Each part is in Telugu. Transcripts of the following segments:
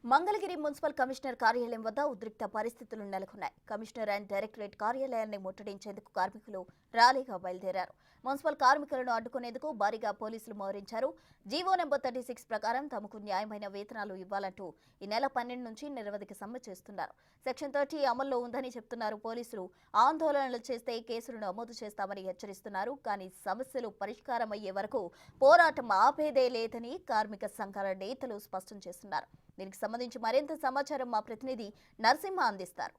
మంగళగిరి మున్సిపల్ కమిషనర్ కార్యాలయం వద్ద ఉద్రిక్త పరిస్థితులు నెలకొన్నాయి. కమిషనర్ అండ్ డైరెక్టరేట్ కార్యాలయాన్ని ముట్టడించేందుకు కార్మికులు ర్యాలీగా బయలుదేరారు. మున్సిపల్ కార్మికులను అడ్డుకునేందుకు భారీగా పోలీసులు మోహరించారు. జీవో నెంబర్ 36 ప్రకారం తమకు న్యాయమైన వేతనాలు ఇవ్వాలంటూ ఈ నెల 12 నుంచి నిరవధిక సమ్మె చేస్తున్నారు. సెక్షన్ 30 అమల్లో ఉందని చెప్తున్నారు పోలీసులు. ఆందోళనలు చేస్తే కేసులు నమోదు చేస్తామని హెచ్చరిస్తున్నారు. కానీ సమస్యలు పరిష్కారం అయ్యే వరకు పోరాటం ఆపేదే లేదని కార్మిక సంఘాల నేతలు స్పష్టం చేస్తున్నారు. దీనికి సంబంధించి మరింత సమాచారం మా ప్రతినిధి నరసింహ అందిస్తారు.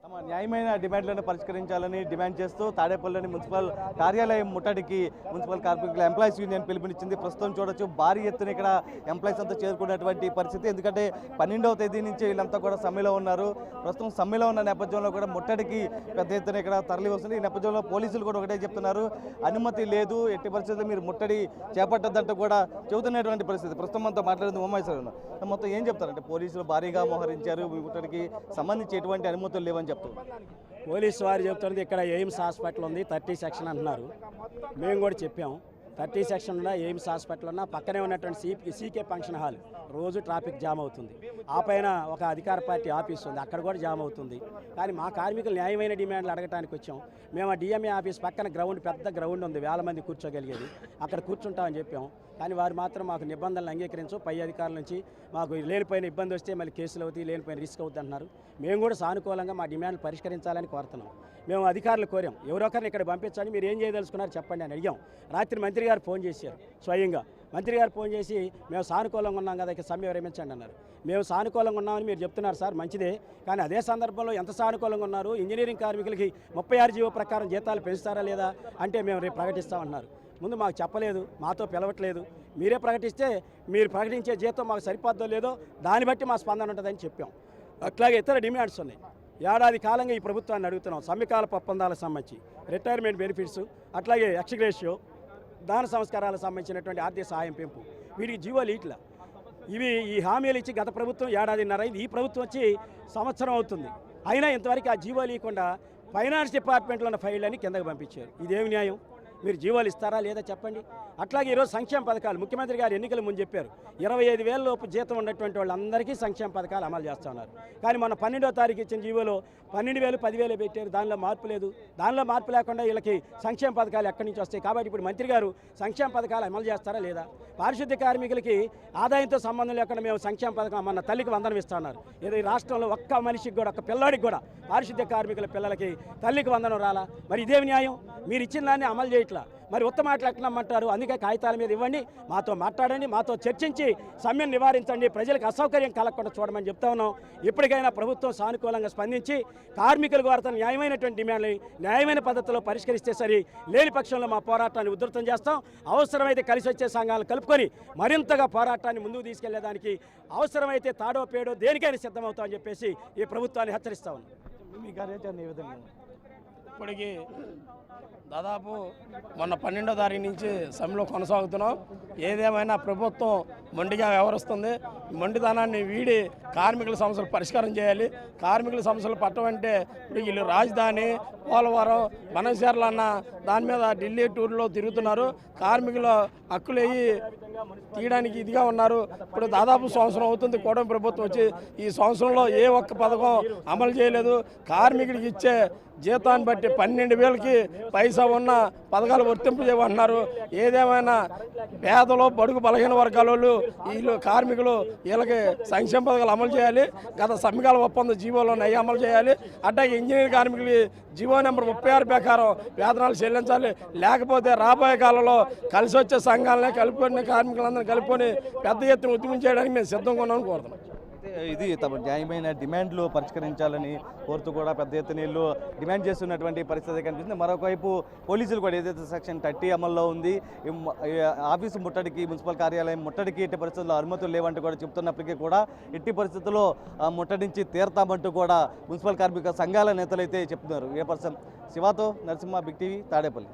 తమ న్యాయమైన డిమాండ్లను పరిష్కరించాలని డిమాండ్ చేస్తూ తాడేపల్లిలోని మున్సిపల్ కార్యాలయం ముట్టడికి మున్సిపల్ కార్మికుల ఎంప్లాయీస్ యూనియన్ పిలుపునిచ్చింది. ప్రస్తుతం చూడొచ్చు భారీ ఎత్తున ఇక్కడ ఎంప్లాయీస్ అంతా చేరుకున్నటువంటి పరిస్థితి. ఎందుకంటే 12వ తేదీ నుంచి వీళ్ళంతా కూడా సమ్మెలో ఉన్నారు. ప్రస్తుతం సమ్మెలో ఉన్న నేపథ్యంలో కూడా ముట్టడికి పెద్ద ఎత్తున ఇక్కడ తరలి వస్తుంది. ఈ నేపథ్యంలో పోలీసులు కూడా ఒకటే చెప్తున్నారు, అనుమతి లేదు, ఎట్టి పరిస్థితుల్లో మీరు ముట్టడి చేపట్టద్దంటూ కూడా చెబుతున్నటువంటి పరిస్థితి. ప్రస్తుతం మనతో మాట్లాడింది ఉమామేశ్వర. మొత్తం ఏం చెప్తారంటే పోలీసులు భారీగా మోహరించారు, ఈ ముట్టడికి సంబంధించి ఎటువంటి అనుమతులు లేవని చెప్తారు. పోలీసు వారు చెప్తున్నది ఇక్కడ ఎయిమ్స్ హాస్పిటల్ ఉంది, 30 సెక్షన్ అంటున్నారు. మేము కూడా చెప్పాము 30 సెక్షన్ ఉన్న ఎయిమ్స్ హాస్పిటల్ ఉన్న పక్కనే ఉన్నటువంటి సీకే ఫంక్షన్ హాల్ రోజు ట్రాఫిక్ జామ్ అవుతుంది. ఆ పైన ఒక అధికార పార్టీ ఆఫీస్ ఉంది, అక్కడ కూడా జామ్ అవుతుంది. కానీ మా కార్మికులు న్యాయమైన డిమాండ్లు అడగడానికి వచ్చాం. మేము ఆ డిఎంఏ ఆఫీస్ పక్కన పెద్ద గ్రౌండ్ ఉంది, 1000 మంది కూర్చోగలిగేది, అక్కడ కూర్చుంటామని చెప్పాం. కానీ వారు మాత్రం మాకు నిబంధనలు అంగీకరించు, పై అధికారుల నుంచి మాకు లేనిపోయిన ఇబ్బంది వస్తే మళ్ళీ కేసులు అవుతాయి, లేనిపోయిన రిస్క్ అవుతుంది అంటున్నారు. మేము కూడా సానుకూలంగా మా డిమాండ్లు పరిష్కరించాలని కోరుతున్నాం. మేము అధికారులు కోరాం, ఎవరొకరిని ఇక్కడ పంపించండి, మీరు ఏం చేయదలుచుకున్నారు చెప్పండి అని అడిగాం. రాత్రి మంత్రి గారు ఫోన్ చేశారు, స్వయంగా మంత్రి గారు ఫోన్ చేసి మేము సానుకూలంగా ఉన్నాం కదా, ఇక సమ్మె విరమించండి అన్నారు. మేము సానుకూలంగా ఉన్నామని మీరు చెప్తున్నారు సార్, మంచిదే. కానీ అదే సందర్భంలో ఎంత సానుకూలంగా ఉన్నారు, ఇంజనీరింగ్ కార్మికులకి 36 జీవో ప్రకారం జీతాలు పెంచుతారా లేదా అంటే మేము రేపు ప్రకటిస్తామన్నారు. ముందు మాకు చెప్పలేదు, మాతో పిలవట్లేదు. మీరే ప్రకటిస్తే మీరు ప్రకటించే జీతం మాకు సరిపోద్దో లేదో దాన్ని బట్టి మా స్పందన ఉంటుందని చెప్పాం. అట్లాగే ఇతర డిమాండ్స్ ఉన్నాయి. ఏడాది కాలంగా ఈ ప్రభుత్వాన్ని అడుగుతున్నాం. సమ్మెకాల ఒప్పందాలకు సంబంధించి రిటైర్మెంట్ బెనిఫిట్స్, అట్లాగే ఎక్స్గ్రేషియో, దాన సంస్కారాలకు సంబంధించినటువంటి ఆర్థిక సహాయం పెంపు, వీటికి జీవోలు ఇట్లా ఇవి ఈ హామీలు ఇచ్చి గత ప్రభుత్వం ఏడాదిన్నర అయింది, ఈ ప్రభుత్వం వచ్చి సంవత్సరం అవుతుంది. అయినా ఇంతవరకు ఆ జీవోలు ఇవ్వకుండా ఫైనాన్స్ డిపార్ట్మెంట్లో ఉన్న ఫైళ్ళని కిందకు పంపించారు. ఇదేమి న్యాయం? మీరు జీవోలు ఇస్తారా లేదా చెప్పండి. అట్లాగే ఈరోజు సంక్షేమ పథకాలు ముఖ్యమంత్రి గారు ఎన్నికల ముందు చెప్పారు, 25,000 లోపు జీతం ఉన్నటువంటి వాళ్ళందరికీ సంక్షేమ పథకాలు అమలు చేస్తూ ఉన్నారు. కానీ మన 12వ తారీఖు ఇచ్చిన జీవోలో 12,000 10,000 పెట్టారు, దానిలో మార్పు లేదు. దానిలో మార్పు లేకుండా వీళ్ళకి సంక్షేమ పథకాలు ఎక్కడి నుంచి వస్తాయి? కాబట్టి ఇప్పుడు మంత్రి గారు సంక్షేమ పథకాలు అమలు చేస్తారా లేదా? పారిశుద్ధ్య కార్మికులకి ఆదాయంతో సంబంధం లేకుండా మేము సంక్షేమ పథకం మన తల్లికి వందనం ఇస్తున్నారు. ఏదో ఈ రాష్ట్రంలో ఒక్క మనిషికి కూడా, ఒక్క పిల్లాడికి కూడా, పారిశుద్ధ్య కార్మికుల పిల్లలకి తల్లికి వందనం రాలా? మరి ఇదేమి న్యాయం? మీరు ఇచ్చిన దాన్ని అమలు చేయట్లా, మరి ఉత్తమ మాటలు ఎట్లమ్మంటారు? అందుకే కాగితాల మీద ఇవ్వండి, మాతో మాట్లాడండి, మాతో చర్చించి సమ్మెను నివారించండి, ప్రజలకు అసౌకర్యం కలగకుండా చూడమని చెప్తా ఉన్నాం. ఇప్పటికైనా ప్రభుత్వం సానుకూలంగా స్పందించి కార్మికుల ద్వారా న్యాయమైనటువంటి డిమాండ్లు న్యాయమైన పద్ధతిలో పరిష్కరిస్తే సరి, లేని పక్షంలో మా పోరాటాన్ని ఉధృతం చేస్తాం. అవసరమైతే కలిసి వచ్చే సంఘాలను కలుపుకొని మరింతగా పోరాటాన్ని ముందుకు తీసుకెళ్లేదానికి అవసరమైతే తాడో పేడో దేనికైనా సిద్ధమవుతామని చెప్పేసి ఈ ప్రభుత్వాన్ని హెచ్చరిస్తా ఉన్నాం. మీ కార్యాచరణ ఏ విధంగా? ఇప్పటికీ దాదాపు మొన్న 12వ తారీఖు నుంచి సమ్మెలో కొనసాగుతున్నాం. ఏదేమైనా ప్రభుత్వం మొండిగా వ్యవహరిస్తుంది. మొండితనాన్ని వీడి కార్మికుల సమస్యలు పరిష్కారం చేయాలి. కార్మికుల సమస్యలు పట్టమంటే ఇప్పుడు వీళ్ళు రాజధాని, పోలవరం, మనసర్లు అన్న దాని మీద ఢిల్లీ టూర్లో తిరుగుతున్నారు. కార్మికుల హక్కులు తీయడానికి ఇదిగా ఉన్నారు. ఇప్పుడు దాదాపు సంవత్సరం అవుతుంది కూటమి ప్రభుత్వం వచ్చి, ఈ సంవత్సరంలో ఏ ఒక్క పథకం అమలు చేయలేదు. కార్మికుడికి ఇచ్చే జీతాన్ని బట్టి 12,000కి పైసా ఉన్న పథకాలు వర్తింపు చేయమంటున్నారు. ఏదేమైనా పేదలు, బడుగు బలహీన వర్గాల వీళ్ళు కార్మికులు వీళ్ళకి సంక్షేమ పథకాలు అమలు చేయాలి. గత సమ్మెకాల ఒప్పంద జీవోలో నయ్యి అమలు చేయాలి. అట్లాగే ఇంజనీరింగ్ కార్మికులు జీవో నెంబర్ 36 ప్రకారం వేతనాలు చెల్లించాలి. లేకపోతే రాబోయే కాలంలో కలిసి వచ్చే సంఘాలనే కలుపుకొని కార్మికులందరినీ కలుపుకొని పెద్ద ఎత్తున ఉద్యమం చేయడానికి మేము సిద్ధంగా ఉన్నామని కోరుతున్నాం. ఇది తమ న్యాయమైన డిమాండ్లు పరిష్కరించాలని కోరుతూ కూడా పెద్ద ఎత్తున వీళ్ళు డిమాండ్ చేస్తున్నటువంటి పరిస్థితి కనిపిస్తుంది. మరొకవైపు పోలీసులు కూడా ఏదైతే సెక్షన్ 30 అమల్లో ఉంది, ఆఫీసు ముట్టడికి, మున్సిపల్ కార్యాలయం ముట్టడికి ఎట్టి పరిస్థితుల్లో అనుమతులు లేవంటూ కూడా చెప్తున్నప్పటికీ కూడా ఎట్టి పరిస్థితుల్లో ముట్టడించి తీరతామంటూ కూడా మున్సిపల్ కార్మిక సంఘాల నేతలు అయితే చెప్తున్నారు. ఏ పర్సన్ శివాతో నరసింహ, బిగ్ టీవీ, తాడేపల్లి.